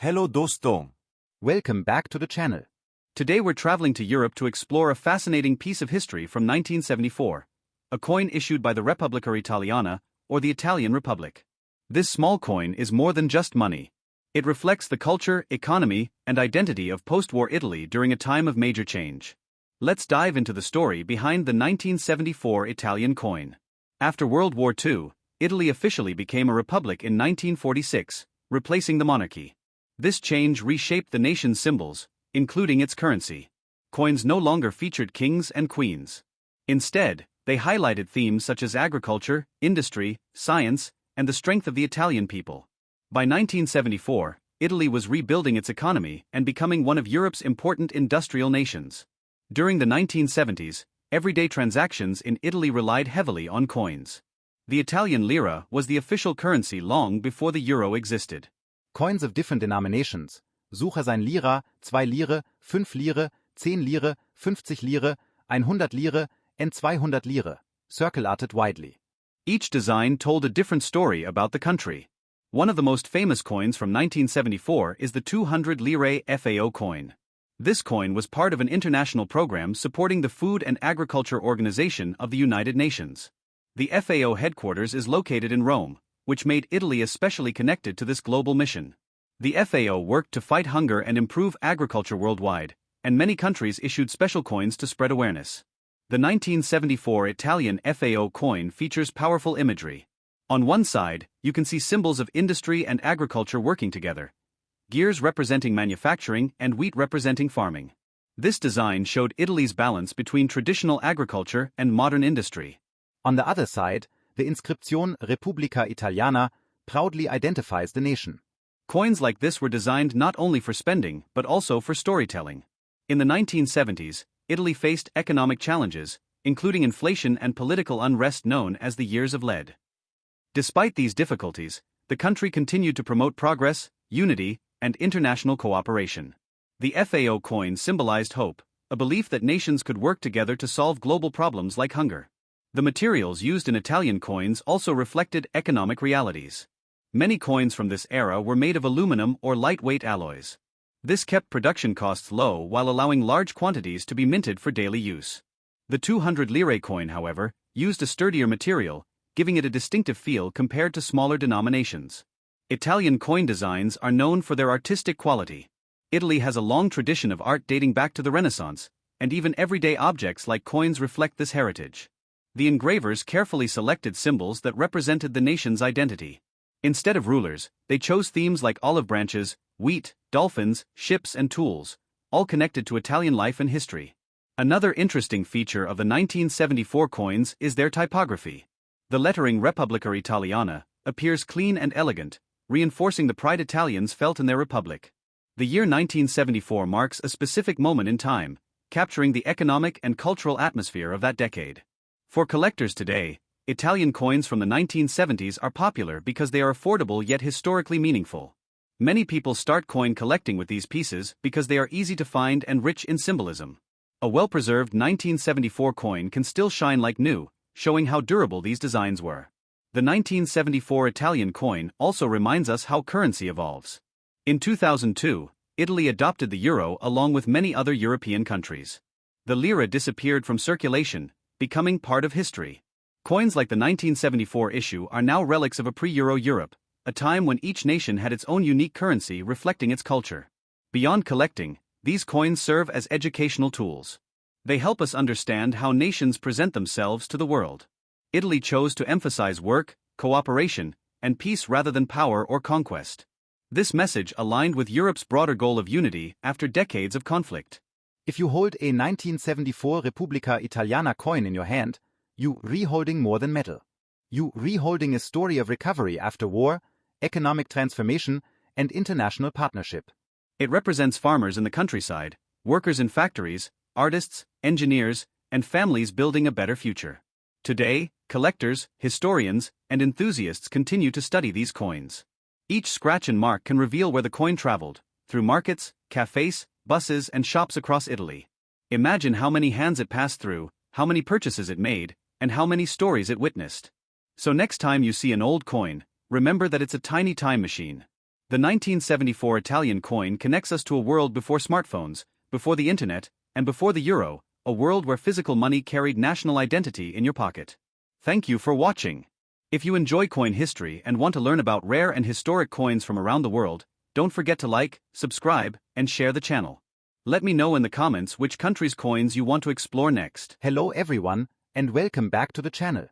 Hello dostum. Welcome back to the channel. Today we're traveling to Europe to explore a fascinating piece of history from 1974, a coin issued by the Repubblica Italiana, or the Italian Republic. This small coin is more than just money. It reflects the culture, economy, and identity of post-war Italy during a time of major change. Let's dive into the story behind the 1974 Italian coin. After World War II, Italy officially became a republic in 1946, replacing the monarchy. This change reshaped the nation's symbols, including its currency. Coins no longer featured kings and queens. Instead, they highlighted themes such as agriculture, industry, science, and the strength of the Italian people. By 1974, Italy was rebuilding its economy and becoming one of Europe's important industrial nations. During the 1970s, everyday transactions in Italy relied heavily on coins. The Italian lira was the official currency long before the euro existed. Coins of different denominations, suche sein Lira, 2 Lire, 5 Lire, 10 Lire, 50 Lire, 100 Lire, and 200 Lire, circle-arted widely. Each design told a different story about the country. One of the most famous coins from 1974 is the 200 Lire FAO coin. This coin was part of an international program supporting the Food and Agriculture Organization of the United Nations. The FAO headquarters is located in Rome, which made Italy especially connected to this global mission. The FAO worked to fight hunger and improve agriculture worldwide, and many countries issued special coins to spread awareness. The 1974 Italian FAO coin features powerful imagery. On one side, you can see symbols of industry and agriculture working together. Gears representing manufacturing and wheat representing farming. This design showed Italy's balance between traditional agriculture and modern industry. On the other side, the inscription Repubblica Italiana proudly identifies the nation. Coins like this were designed not only for spending but also for storytelling. In the 1970s, Italy faced economic challenges, including inflation and political unrest known as the Years of Lead. Despite these difficulties, the country continued to promote progress, unity, and international cooperation. The FAO coin symbolized hope, a belief that nations could work together to solve global problems like hunger. The materials used in Italian coins also reflected economic realities. Many coins from this era were made of aluminum or lightweight alloys. This kept production costs low while allowing large quantities to be minted for daily use. The 200 lire coin, however, used a sturdier material, giving it a distinctive feel compared to smaller denominations. Italian coin designs are known for their artistic quality. Italy has a long tradition of art dating back to the Renaissance, and even everyday objects like coins reflect this heritage. The engravers carefully selected symbols that represented the nation's identity. Instead of rulers, they chose themes like olive branches, wheat, dolphins, ships, and tools, all connected to Italian life and history. Another interesting feature of the 1974 coins is their typography. The lettering Repubblica Italiana appears clean and elegant, reinforcing the pride Italians felt in their republic. The year 1974 marks a specific moment in time, capturing the economic and cultural atmosphere of that decade. For collectors today, Italian coins from the 1970s are popular because they are affordable yet historically meaningful. Many people start coin collecting with these pieces because they are easy to find and rich in symbolism. A well-preserved 1974 coin can still shine like new, showing how durable these designs were. The 1974 Italian coin also reminds us how currency evolves. In 2002, Italy adopted the euro along with many other European countries. The lira disappeared from circulation, becoming part of history. Coins like the 1974 issue are now relics of a pre-euro Europe, a time when each nation had its own unique currency reflecting its culture. Beyond collecting, these coins serve as educational tools. They help us understand how nations present themselves to the world. Italy chose to emphasize work, cooperation, and peace rather than power or conquest. This message aligned with Europe's broader goal of unity after decades of conflict. If you hold a 1974 Repubblica Italiana coin in your hand, you re-holding more than metal. You re-holding a story of recovery after war, economic transformation, and international partnership. It represents farmers in the countryside, workers in factories, artists, engineers, and families building a better future. Today, collectors, historians, and enthusiasts continue to study these coins. Each scratch and mark can reveal where the coin traveled, through markets, cafes, buses, and shops across Italy. Imagine how many hands it passed through, how many purchases it made, and how many stories it witnessed. So next time you see an old coin, remember that it's a tiny time machine. The 1974 Italian coin connects us to a world before smartphones, before the internet, and before the euro, a world where physical money carried national identity in your pocket. Thank you for watching. If you enjoy coin history and want to learn about rare and historic coins from around the world, don't forget to like, subscribe, and share the channel. Let me know in the comments which country's coins you want to explore next. Hello everyone, and welcome back to the channel.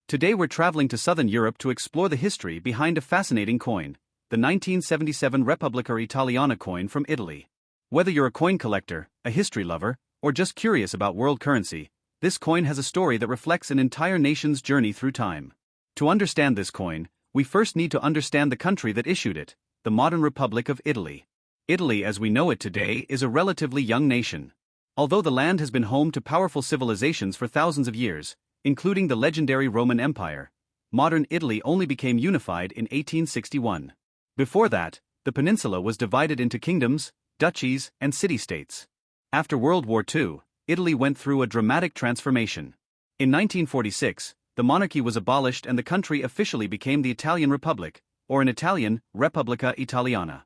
Today we're traveling to Southern Europe to explore the history behind a fascinating coin, the 1977 Repubblica Italiana coin from Italy. Whether you're a coin collector, a history lover, or just curious about world currency, this coin has a story that reflects an entire nation's journey through time. To understand this coin, we first need to understand the country that issued it, the modern Republic of Italy. Italy as we know it today is a relatively young nation. Although the land has been home to powerful civilizations for thousands of years, including the legendary Roman Empire, modern Italy only became unified in 1861. Before that, the peninsula was divided into kingdoms, duchies, and city-states. After World War II, Italy went through a dramatic transformation. In 1946, the monarchy was abolished and the country officially became the Italian Republic, or in Italian, Repubblica Italiana.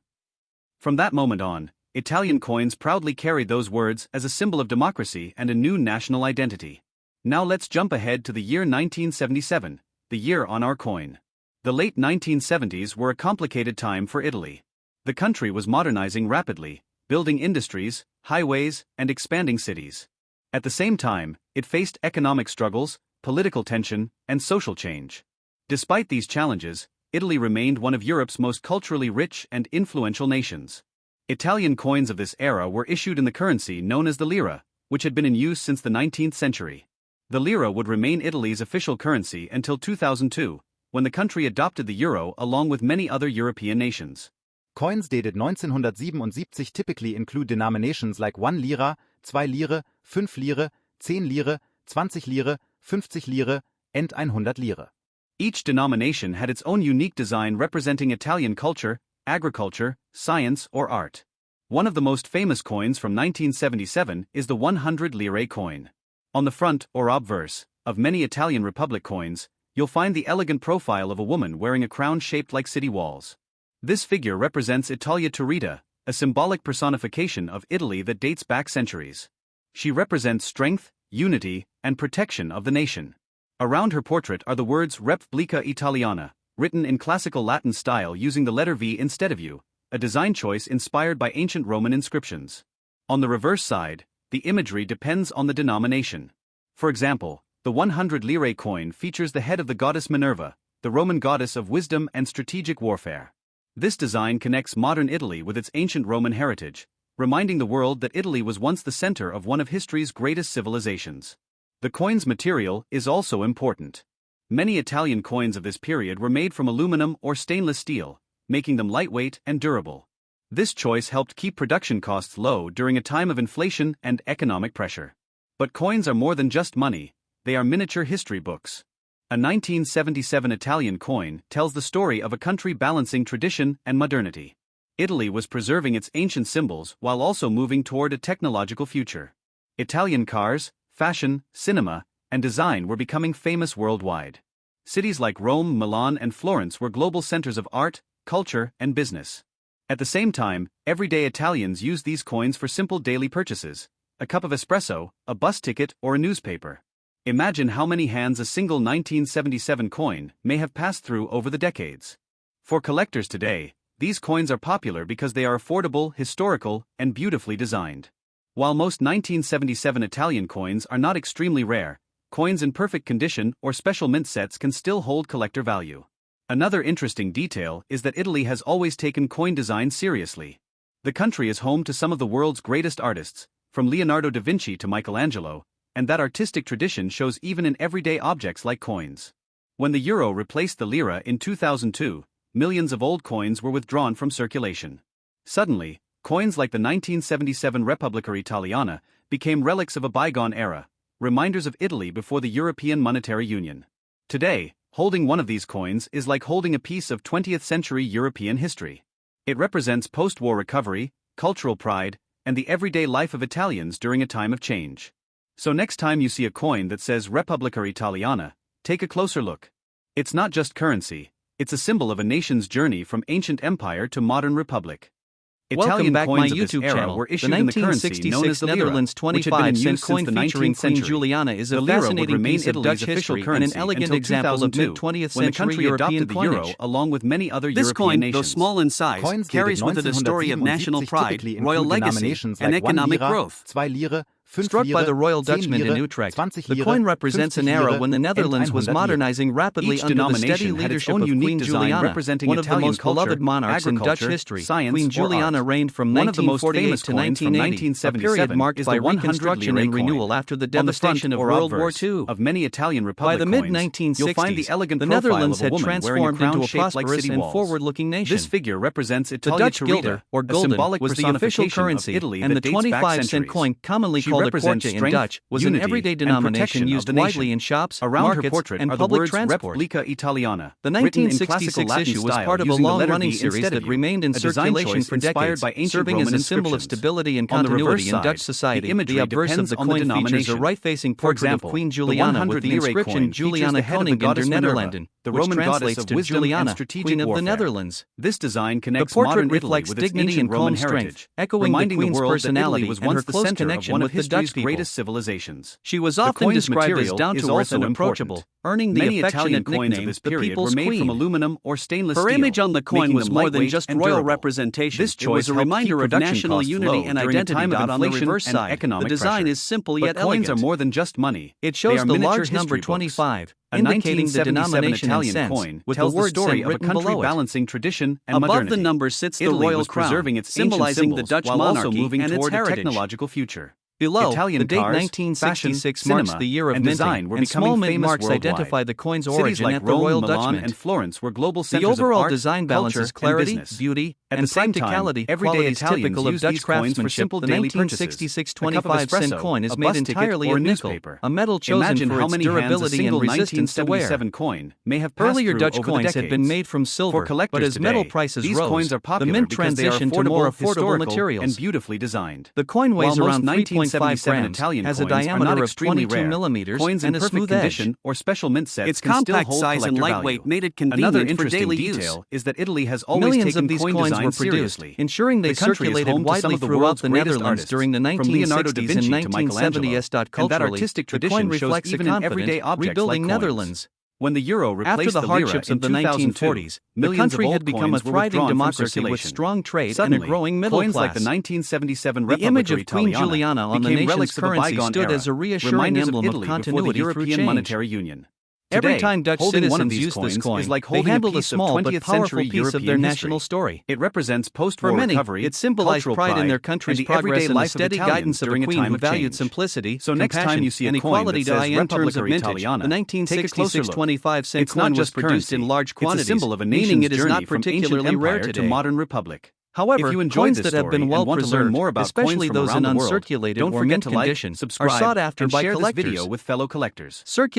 From that moment on, Italian coins proudly carried those words as a symbol of democracy and a new national identity. Now let's jump ahead to the year 1977, the year on our coin. The late 1970s were a complicated time for Italy. The country was modernizing rapidly, building industries, highways, and expanding cities. At the same time, it faced economic struggles, political tension, and social change. Despite these challenges, Italy remained one of Europe's most culturally rich and influential nations. Italian coins of this era were issued in the currency known as the lira, which had been in use since the 19th century. The lira would remain Italy's official currency until 2002, when the country adopted the euro along with many other European nations. Coins dated 1977 typically include denominations like 1 lira, 2 lire, 5 lire, 10 lire, 20 lire, 50 lire, and 100 lire. Each denomination had its own unique design representing Italian culture, agriculture, science, or art. One of the most famous coins from 1977 is the 100 lire coin. On the front, or obverse, of many Italian Republic coins, you'll find the elegant profile of a woman wearing a crown shaped like city walls. This figure represents Italia Turrita, a symbolic personification of Italy that dates back centuries. She represents strength, unity, and protection of the nation. Around her portrait are the words Repubblica Italiana, written in classical Latin style using the letter V instead of U, a design choice inspired by ancient Roman inscriptions. On the reverse side, the imagery depends on the denomination. For example, the 100 lire coin features the head of the goddess Minerva, the Roman goddess of wisdom and strategic warfare. This design connects modern Italy with its ancient Roman heritage, reminding the world that Italy was once the center of one of history's greatest civilizations. The coin's material is also important. Many Italian coins of this period were made from aluminum or stainless steel, making them lightweight and durable. This choice helped keep production costs low during a time of inflation and economic pressure. But coins are more than just money, they are miniature history books. A 1977 Italian coin tells the story of a country balancing tradition and modernity. Italy was preserving its ancient symbols while also moving toward a technological future. Italian cars, fashion, cinema, and design were becoming famous worldwide. Cities like Rome, Milan, and Florence were global centers of art, culture, and business. At the same time, everyday Italians used these coins for simple daily purchases: a cup of espresso, a bus ticket, or a newspaper. Imagine how many hands a single 1977 coin may have passed through over the decades. For collectors today, these coins are popular because they are affordable, historical, and beautifully designed. While most 1977 Italian coins are not extremely rare, coins in perfect condition or special mint sets can still hold collector value. Another interesting detail is that Italy has always taken coin design seriously. The country is home to some of the world's greatest artists, from Leonardo da Vinci to Michelangelo, and that artistic tradition shows even in everyday objects like coins. When the euro replaced the lira in 2002, millions of old coins were withdrawn from circulation. Suddenly, coins like the 1977 Repubblica Italiana became relics of a bygone era, reminders of Italy before the European Monetary Union. Today, holding one of these coins is like holding a piece of 20th century European history. It represents post-war recovery, cultural pride, and the everyday life of Italians during a time of change. So next time you see a coin that says Repubblica Italiana, take a closer look. It's not just currency, It's a symbol of a nation's journey from ancient empire to modern republic. Welcome Italian back coins my of this YouTube era channel. were The issued in the currency known as 1966 the lira, Netherlands which had been in 25-cent use coin since the featuring 19th Queen century. Juliana is The a lira would fascinating remain piece of Italy's Dutch official history and currency an elegant until example of 2002, mid-20th when the century country European adopted the euro coinage. along with many other This European coin, nations. though small in size, Coins carries dated with it a story of national 1977 pride, typically royal include legacy, denominations and like 1 economic lira, growth. 2 lire, 5 Struck by lire, the Royal 10 Dutchman in lire, Utrecht, 20 the lire, coin represents 50 an era lire, when the Netherlands was 100 lire. modernizing rapidly Each under the steady denomination had its leadership own of unique Queen design Juliana, representing one of the Italian most culture, beloved monarchs in Dutch agriculture, history. science, Queen or Juliana art. reigned from One of the most 1948 famous to coins from 1980, a 1977 period marked is by the 100 reconstruction lire and renewal coin. after the On the front devastation of or World War obverse II. of many Italian By republic the coins, mid-1960s, you'll find the elegant the profile Netherlands of a had woman wearing a transformed crown into a shaped like prosperous city and walls. forward-looking nation. This figure represents The Italia Dutch guilder, Charita, or a gulden, symbolic was the official personification of currency, Italy and the that dates back 25-cent centuries. coin, commonly She called a represents kwartje in strength, Dutch, was an unity, everyday and denomination protection used of the widely nation. in shops, Around her markets, portrait and are the public words transport. Repubblica Italiana, The written in 1966 classical Latin issue was style part of a using the letter long-running V series instead that of U, remained in a design circulation choice for inspired decades, by ancient serving Roman as a symbol of inscriptions. stability and On the continuity reverse in side, Dutch society. the imagery obverse of depends the on the coin features a denomination. right-facing For portrait example, of Queen the Juliana 100 with the lire inscription coin features Juliana the head of the Koning der goddess Minerva, Nederlanden, the which Roman goddess translates of to wisdom and Juliana, strategic Queen of the warfare. Netherlands. This design The connects portrait modern Italy reflects with its dignity ancient and calm Roman strength, heritage, echoing the reminding the Queen's world that Italy personality was and once her the close center of connection one of with the history's Dutch people. greatest civilizations. She was The often coin's described as material is down-to-earth also and important. approachable, earning the Many affectionate Italian coins of nickname this the period were People's made from Queen. aluminum or stainless Her steel, image on the coin making was them more than lightweight just and royal durable. representation. This It was choice a helped keep reminder of production national costs unity low and during a identity. time of On the inflation reverse and side, the economic design pressure. is simple But yet coins elegant. are more than just money. It They shows are the miniature large number history books. 25, A indicating the 1977 denomination in Italian cents, coin with tells the the words story cent of a written country below it. balancing tradition and Above modernity. the number sits the Italy royal was crown, preserving its symbolizing ancient the symbols Dutch while also monarchy moving and its toward a heritage. technological future. Below, Italian the date cars, 1966 fashion, marks cinema, the year of and minting, design were and small becoming mint famous marks worldwide. identify the coin's Cities origin like at the Rome, Royal Milan, Dutchman. and Florence were global The centers of overall art, design culture, balances and clarity, business. beauty, At and the same time, practicality, everyday qualities Italians typical of use Dutch these coins for craftsmanship. simple The daily purchases. 1966 A cup of 25-cent espresso, coin is a made bus ticket, entirely or a of nickel, newspaper. a metal chosen Imagine for how its many hands a durability single and resistance to wear. 1977 coin may have passed Earlier through Dutch over coins the had been decades. made from silver, For collectors but as metal today, prices these rose, coins are the popular mint because they are transitioned to more affordable historical, materials. and beautifully designed. The coin weighs While around most 3.5 1977 grams, Italian has a coins are not diameter of extremely 22 rare. millimeters, Coins and in a perfect smooth edge. condition or special mint sets Its can still compact hold size and collector lightweight value. made it Another convenient for interesting daily detail use. is that Italy has always Millions taken of these coin coins design were produced, seriously. ensuring they The country is circulated home to some widely of the throughout world's the greatest Netherlands artists, during the from Leonardo da 1960s Vinci and to Michelangelo, 1970s. and that Culturally, artistic the coin tradition shows reflects a even in confident, everyday objects rebuilding like coins. Netherlands. When the euro After replaced the the lira hardships in of the 2002, 1940s, the millions country of had old become a coins were thriving withdrawn from democracy with circulation. strong trade Suddenly, and a growing middle coins class. like the 1977 The image Repubblica of Queen Italiana Juliana on the became nation's relics of a currency bygone stood era, as a reassuring reminders emblem of of Italy before the continuity through European change. Monetary Union. Every Today, time Dutch holding one of citizens these use this coin, is like they holding handled a a piece of small but 20th powerful century piece of their European national history. story. It represents For post-war many, recovery, it symbolized cultural pride in their pride, country's and the progress everyday and the life of steady Italians guidance of a during a queen time who of valued change. simplicity, So next time compassion, you see a and coin that equality says in terms of Repubblica mintage. Italiana, The take a closer 1966 look. 25-cent It's not coin was just produced currency. in large It's a quantities, symbol of a meaning nation's it is journey not from ancient particularly rare empire to today. modern republic. However, If you enjoyed coins this that have story been and well want to learn preserved, more about especially coins from those around in the world, uncirculated don't or forget mint to like, condition, are subscribe, sought after and by share this collectors. video with fellow collectors.